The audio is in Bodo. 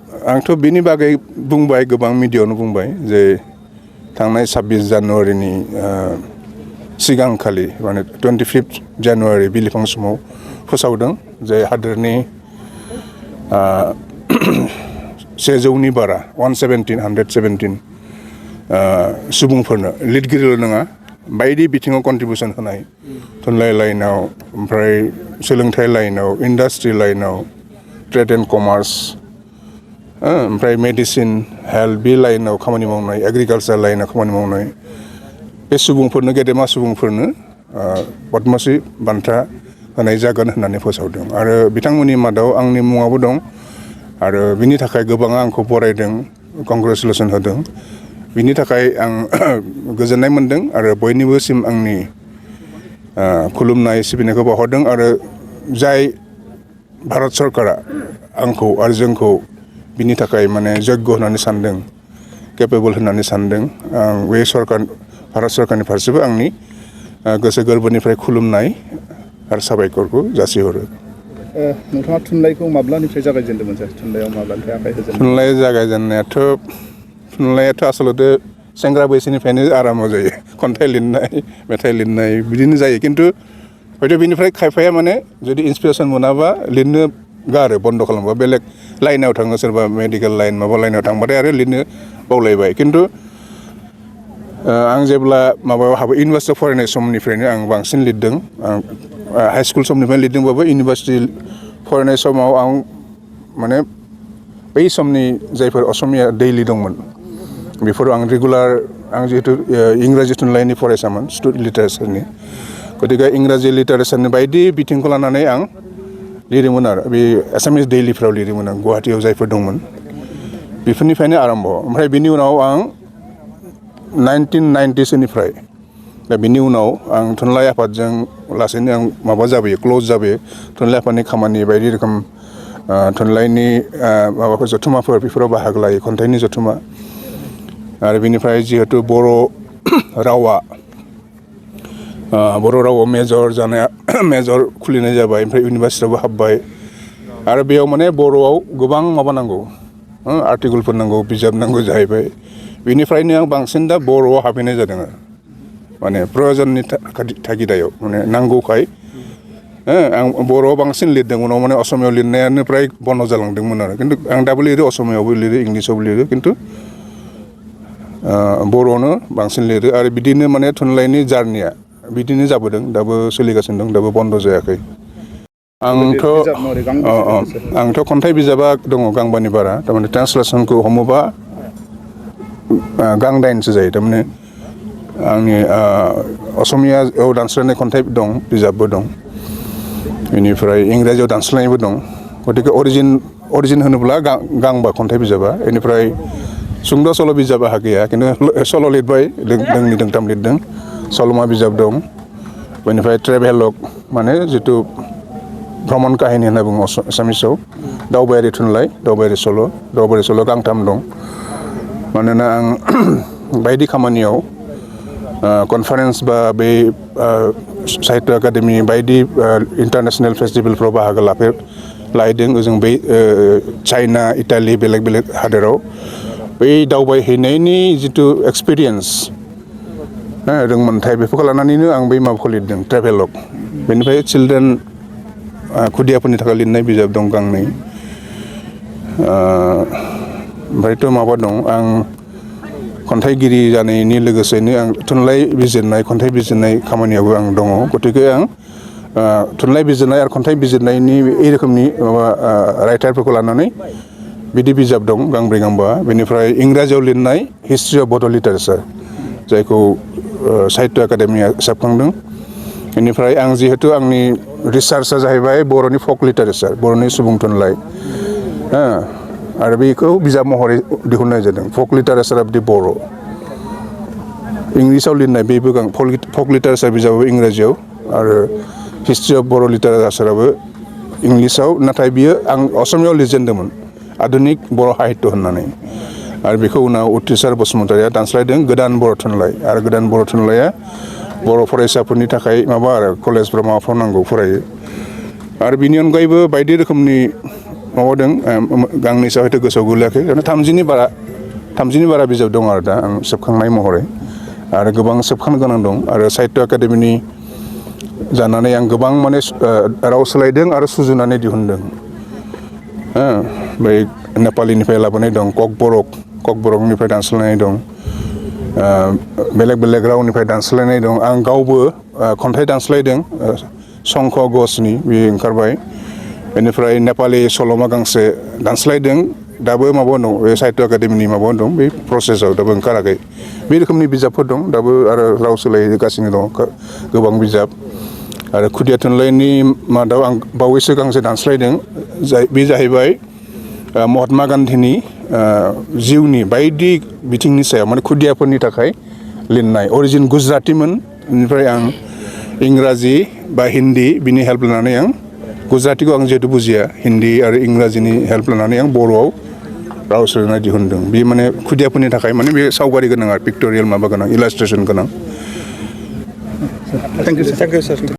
आंथ' बिनि बागै बुंबाय गोबां मिडियायावनो बुंबाय जे थांनाय 26 जानुवारिनि सिगांखालि माने 25 जानुवारि बिलिफां समाव फोसावदों जे हादोरनि 100नि बारा 117 सुबुंफोरनो लिरगिरिल' नङा बायदि बिथिङाव कन्ट्रिबिउसन होनाय थुनलाइ लाइनाव ओमफ्राय सोलोंथाइ लाइनाव इन्डास्ट्रि लाइनाव ट्रेड एन्ड कमार्स ओमफ्राय मेडिसिन हेल्थ बे लाइनाव खामानि मावनाय एग्रिकालसार लाइनाव खामानि मावनाय बे सुबुंफोरनो गेदेमा सुबुंफोरनो पद्मश्री बान्था होनाय जागोन होननानै फोसावदों आरो बिथांमोननि मादाव आंनि मुङाबो दं आरो बिनि थाखाय गोबाङा आंखौ बरायदों कंग्रेचुलेसन होदों बिनि थाखाय आं गोजोननाय मोनदों आरो बयनिबोसिम आंनि खुलुमनाय सिबिनायखौ बावहरदों आरो जाय भारत सरकारा आंखौ आरो जोंखौ बिनि थाखाय माने जग्य होननानै सानदों केपेबल होननानै सानदों आं बे भारत सरकारनि फारसेबो आंनि गोसो गोरबोनिफ्राय खुलुमनाय आरो साबायखरखौ जासिहरो। नोंथाङा थुनलाइखौ माब्लानिफ्राय जागायजेनदोंमोन सार? थुनलाइयाव माब्लानिफ्राय आखाइ होजेनदों? थुनलाइ जागायजेननायाथ' आसलते सेंग्रा बैसोनिफ्रायनो आराम्भ जायो खन्थाइ लिरनाय मेथाइ लिरनाय बिदिनो जायो खिन्थु हयथ' बिनिफ्राय खायफाया माने जुदि इन्सपिरेसन मोनाबा लिरनो गारो बन्द' खालामबा बेलेग लाइनाव थाङो सोरबा मेडिकेल लाइन माबा लाइनाव थांबाथाय आरो लिरनो बावलायबाय खिन्थु आं जेब्ला माबायाव हाबो इउनिभार्सिटियाव फरायनाय समनिफ्रायनो आं बांसिन लिरदों हाइ स्कुल समनिफ्रायनो लिरदोंबाबो इउनिभार्सिटि फरायनाय समाव आं माने बै समनि जायफोर असमिया दैलि दंमोन बेफोराव आं रेगुलार आं जिहेतु इंराजि थुनलाइनि फरायसामोन स्टुडेन्ट लिटारेचारनि गतिके इंराजि लिटारेचारनि बायदि बिथिंखौ लानानै आं लिरोमोन आरो बे एसामिस दैलिफ्राव लिरोमोन आं गुवाहाटियाव जायफोर दंमोन बेफोरनिफ्रायनो आरम्भ ओमफ्राय बिनि उनाव आं 1990सोनिफ्राय दा बिनि उनाव आं थुनलाइ आफादजों लासैनो आं माबा जाबोयो क्ल'ज जाबोयो थुनलाइ आफादनि खामानि बायदि रोखोम थुनलाइनि माबाफोर जथुम्माफोर बेफोराव बाहागो लायो खन्थाइनि जथुम्मा आरो बिनिफ्राय जिहेतु बर' रावाव मेजर खुलिनाय जाबाय ओमफ्राय इउनिभार्सिटियावबो हाबबाय आरो बेयाव माने बर'आव गोबां माबा नांगौ आर्टिकेलफोर नांगौ बिजाब नांगौ जाहैबाय बेनिफ्रायनो आं बांसिन दा बर'आव हाबहैनाय जादों आरो माने प्रयजननि थागिदायाव माने नांगौखाय आं बर'आव बांसिन लिरदों उनाव माने असमियाव लिरनायानो फ्राय बन्द जालांदोंमोन आरो खिन्थु आं दाबो लिरो असमियावबो लिरो इंलिसावबो लिरो खिन्थु बर'आवनो बांसिन लिरो आरो बिदिनो माने थुनलाइनि जार्निया बिदिनो जाबोदों दाबो सोलिगासिनो दं दाबो बन्द जायाखै आंथ' खन्थाइ बिजाबा दङ गांबानि बारा थारमाने ट्रान्सलेसनखौ हमोबा गांदाइनसो जायो थारमाने आंनि असमियायाव दानस्लायनाय खन्थाइ दं बिजाबबो दं बेनिफ्राय इंराजियाव दानस्लायनायबो दं गतिके अरिजिन होनोब्ला गांबा खन्थाइ बिजाबा बेनिफ्राय सुंद' सल' बिजाब आहा गैया खिन्थु सल' लिरबाय दोंनै दोंथाम लिरदों सल'मा बिजाब दं बेनिफ्राय ट्रेभेलग माने जिथु भ्रमण काहिनि होनना बुङो एसामिसाव दावबायारि थुनलाइ दावबायारि सल' गांथाम दं मानोना आं बायदि खामानियाव कनफारेन्स बा बे साहित्य एकाडेमि बायदि इन्टारनेसनेल फेस्टिभेलफ्राव बाहागो लाहैदों ओजों बै चाइना इटालि बेलेग बेलेग हादोराव बै दावबायहैनायनि जिथु एक्सपिरियेन्स रोंमोनथाय बेफोरखौ लानानैनो आं बै माबाखौ लिरदों ट्रेभेलग बेनिफ्राय चिलड्रेन खुदियाफोरनि थाखाय लिरनाय बिजाब दं गांनै ओमफ्रायथ' माबा दं आं खन्थाइगिरि जानायनि लोगोसेनो आं थुनलाइ बिजिरनाय खन्थाइ बिजिरनाय खामानियावबो आं दङ गतिके आं थुनलाइ बिजिरनाय आरो खन्थाइ बिजिरनायनि এই रोखोमनि माबा राइटारफोरखौ लानानै बिदि बिजाब दं गांब्रै गांबा बेनिफ्राय इंराजियाव लिरनाय हिस्ट्रि अफ बड' लिटारेचार जायखौ साहित्य एकाडेमिया सेबखांदों बेनिफ्राय आं जिहेतु आंनि रिसार्चआ जाहैबाय बर'नि फक लिटारेचार बर'नि सुबुं थुनलाइ आरो बेखौ बिजाब महरै दिहुननाय जादों फक लिटारेचार अफ दि बर' इंलिसाव लिरनाय बेबो फक लिटारेचार बिजाबाबो इंराजियाव आरो हिस्ट्रि अफ बर' लिटारेचाराबो इंलिसाव नाथाय बियो आं असमियाव लिरजेनदोंमोन आधुनिक बर' साहित्य होननानै आरो बेखौ उनाव उथ्रिसार बसुमतारिया दानस्लायदों गोदान बर' थुनलाइ आरो गोदान बर' थुनलाइया बर' फरायसाफोरनि थाखाय माबा आरो कलेजफ्राव माबाफ्राव नांगौ फरायो आरो बिनि अनगायैबो बायदि रोखोमनि माबादों गांनैसो हयथ' गोसोआव गोलैयाखै 30नि बारा बिजाब दं आरो दा आं सेबखांनाय महरै आरो गोबां सेबखांनो गोनां दं आरो साहित्य एकाडेमिनि जानानै आं गोबां माने राव सोलायदों आरो सुजुनानै दिहुनदों बै नेपालिनिफ्राय लाबोनाय दं ककबरकनिफ्राय दानस्लायनाय दं बेलेग बेलेग रावनिफ्राय दानस्लायनाय दं आं गावबो खन्थाइ दानस्लायदों संख घसनि बे ओंखारबाय बेनिफ्राय नेपालि सल'मा गांसे दानस्लायदों दाबो माबा दं बे साहित्य एकाडेमिनि माबा दं बे प्रसेसआव दाबो ओंखाराखै बे रोखोमनि बिजाबफोर दं दाबो आरो राव सोलायगासिनो दं गोबां बिजाब आरो खुदिया थुनलाइनि मादाव आं बावैसो गांसे दानस्लायदों बे जाहैबाय महात्मा गान्धीनि जिउनि बायदि बिथिंनि सायाव माने खुदियाफोरनि थाखाय लिरनाय अरिजिन गुजरातीमोन बेनिफ्राय आं इंराजि बा हिन्दी बिनि हेल्प लानानै आं गुजरातीखौ आं जिहेतु बुजिया हिन्दी आरो इंराजिनि हेल्प लानानै आं बर'आव राव सोलायनाय दिहुनदों बे माने खुदियाफोरनि थाखाय माने बे सावगारि गोनां आरो पिक्ट'रियेल माबा गोनां इलास्ट्रेसन गोनां थेंक इउ सार